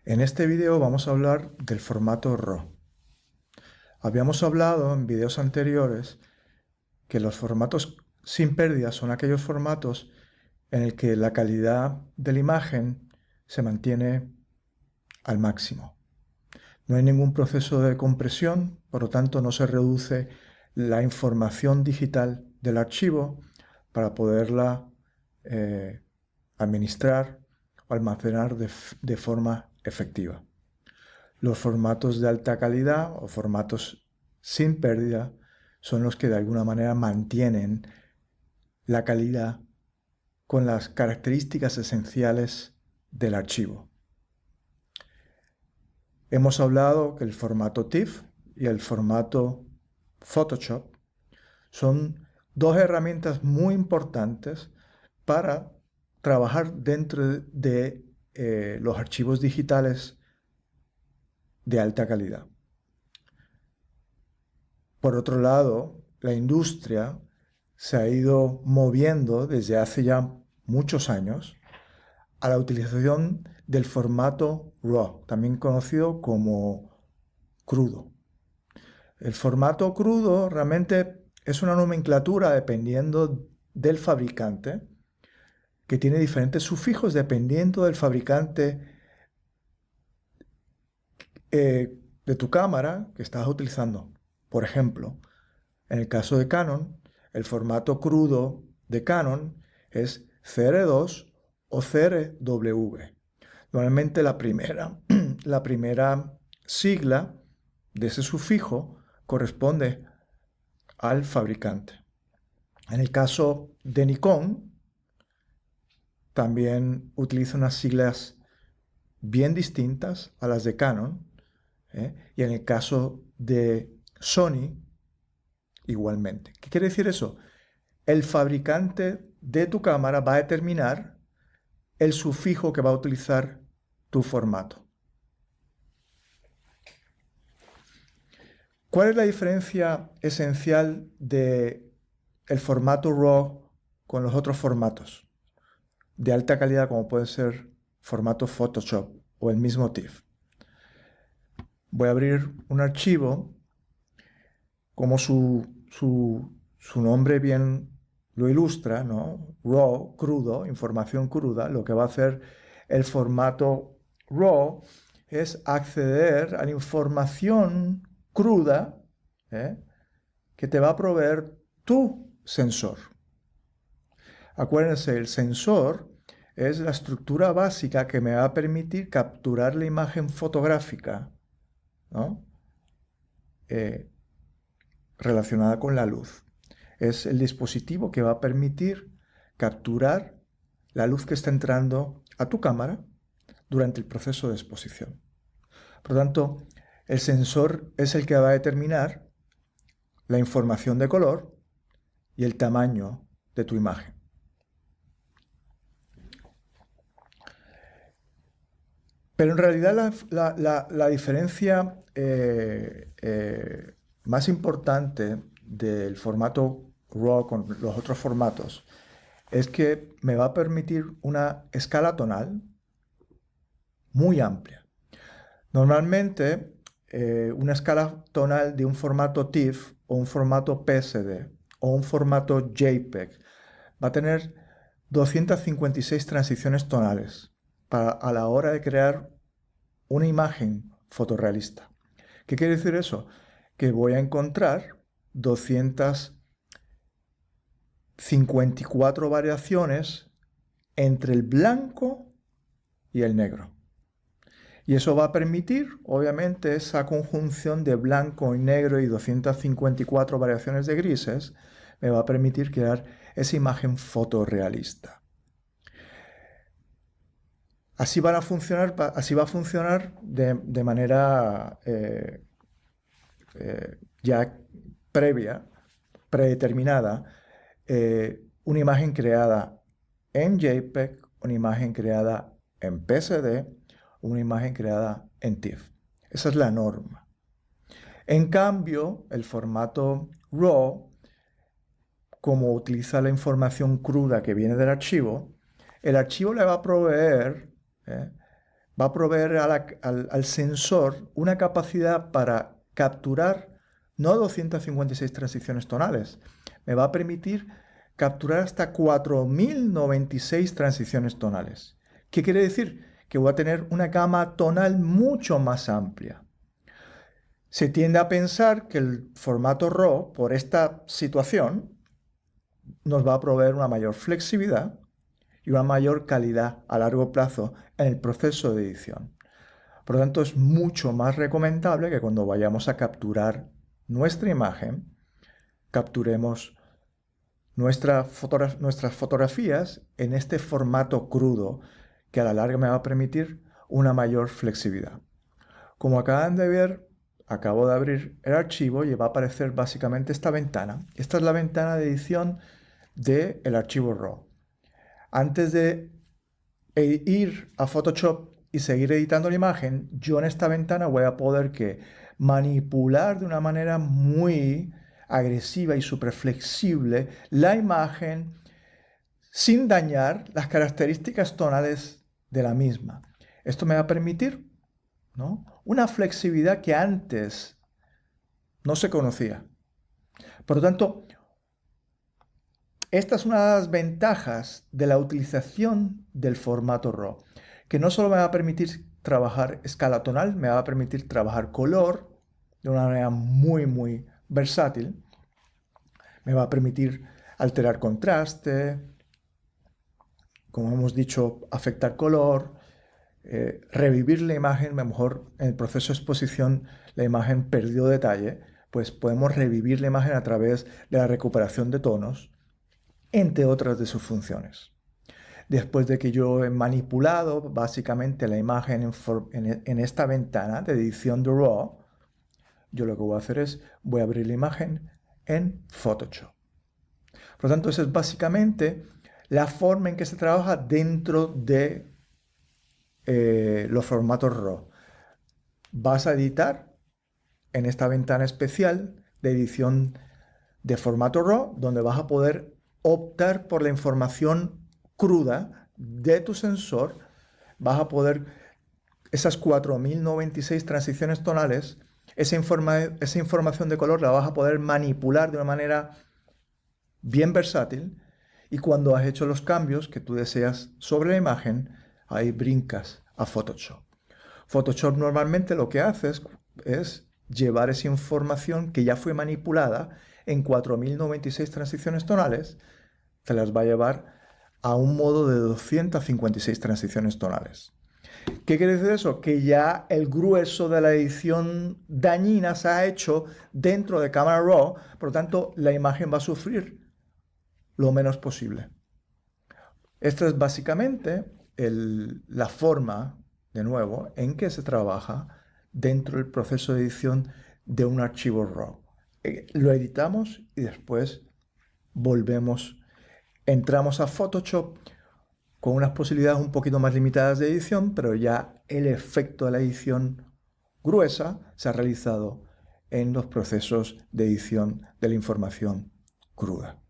En este video vamos a hablar del formato RAW. Habíamos hablado en videos anteriores que los formatos sin pérdida son aquellos formatos en el que la calidad de la imagen se mantiene al máximo. No hay ningún proceso de compresión, por lo tanto no se reduce la información digital del archivo para poderla administrar o almacenar de forma efectiva. Los formatos de alta calidad o formatos sin pérdida son los que de alguna manera mantienen la calidad con las características esenciales del archivo. Hemos hablado que el formato TIFF y el formato Photoshop son dos herramientas muy importantes para trabajar dentro de los archivos digitales de alta calidad. Por otro lado, la industria se ha ido moviendo desde hace ya muchos años a la utilización del formato RAW, también conocido como crudo. El formato crudo realmente es una nomenclatura dependiendo del fabricante, que tiene diferentes sufijos dependiendo del fabricante de tu cámara que estás utilizando. Por ejemplo, en el caso de Canon, el formato crudo de Canon es CR2 o CRW. Normalmente la primera sigla de ese sufijo corresponde al fabricante. En el caso de Nikon, también utiliza unas siglas bien distintas a las de Canon, y en el caso de Sony, igualmente. ¿Qué quiere decir eso? El fabricante de tu cámara va a determinar el sufijo que va a utilizar tu formato. ¿Cuál es la diferencia esencial de el formato RAW con los otros formatos de alta calidad, como puede ser formato Photoshop o el mismo TIFF? Voy a abrir un archivo, como su nombre bien lo ilustra, ¿no? RAW, crudo, información cruda. Lo que va a hacer el formato RAW es acceder a la información cruda, que te va a proveer tu sensor. Acuérdense, el sensor es la estructura básica que me va a permitir capturar la imagen fotográfica, ¿no? Relacionada con la luz. Es el dispositivo que va a permitir capturar la luz que está entrando a tu cámara durante el proceso de exposición. Por lo tanto, el sensor es el que va a determinar la información de color y el tamaño de tu imagen. Pero en realidad la diferencia más importante del formato RAW con los otros formatos es que me va a permitir una escala tonal muy amplia. Normalmente, una escala tonal de un formato TIFF o un formato PSD o un formato JPEG va a tener 256 transiciones tonales a la hora de crear una imagen fotorrealista. ¿Qué quiere decir eso? Que voy a encontrar 254 variaciones entre el blanco y el negro. Y eso va a permitir, obviamente, esa conjunción de blanco y negro y 254 variaciones de grises, me va a permitir crear esa imagen fotorrealista. Así va a funcionar de manera ya predeterminada, una imagen creada en JPEG, una imagen creada en PSD, una imagen creada en TIFF. Esa es la norma. En cambio, el formato RAW, como utiliza la información cruda que viene del archivo, el archivo le va a proveer va a proveer al sensor una capacidad para capturar no 256 transiciones tonales, me va a permitir capturar hasta 4096 transiciones tonales. ¿Qué quiere decir? Que voy a tener una gama tonal mucho más amplia. Se tiende a pensar que el formato RAW, por esta situación, nos va a proveer una mayor flexibilidad y una mayor calidad a largo plazo en el proceso de edición. Por lo tanto, es mucho más recomendable que cuando vayamos a capturar nuestra imagen, capturemos nuestras fotografías en este formato crudo, que a la larga me va a permitir una mayor flexibilidad. Como acaban de ver, acabo de abrir el archivo y va a aparecer básicamente esta ventana. Esta es la ventana de edición del archivo RAW. Antes de ir a Photoshop y seguir editando la imagen, yo en esta ventana voy a poder manipular de una manera muy agresiva y súper flexible la imagen sin dañar las características tonales de la misma. Esto me va a permitir, ¿no?, una flexibilidad que antes no se conocía. Por lo tanto, esta es una de las ventajas de la utilización del formato RAW, que no solo me va a permitir trabajar escala tonal, me va a permitir trabajar color de una manera muy versátil, me va a permitir alterar contraste, como hemos dicho, afectar color, revivir la imagen. A lo mejor en el proceso de exposición la imagen perdió detalle, pues podemos revivir la imagen a través de la recuperación de tonos, entre otras de sus funciones. Después de que yo he manipulado básicamente la imagen en esta ventana de edición de RAW, yo lo que voy a hacer es, voy a abrir la imagen en Photoshop. Por lo tanto, esa es básicamente la forma en que se trabaja dentro de los formatos RAW. Vas a editar en esta ventana especial de edición de formato RAW, donde vas a poder optar por la información cruda de tu sensor. Vas a poder, esas 4096 transiciones tonales, esa información de color la vas a poder manipular de una manera bien versátil, y cuando has hecho los cambios que tú deseas sobre la imagen, ahí brincas a Photoshop. Photoshop normalmente lo que hace es llevar esa información que ya fue manipulada en 4096 transiciones tonales, te las va a llevar a un modo de 256 transiciones tonales. ¿Qué quiere decir eso? Que ya el grueso de la edición dañina se ha hecho dentro de Camera Raw, por lo tanto la imagen va a sufrir lo menos posible. Esta es básicamente la forma, de nuevo, en que se trabaja dentro del proceso de edición de un archivo RAW. Lo editamos y después entramos a Photoshop con unas posibilidades un poquito más limitadas de edición, pero ya el efecto de la edición gruesa se ha realizado en los procesos de edición de la información cruda.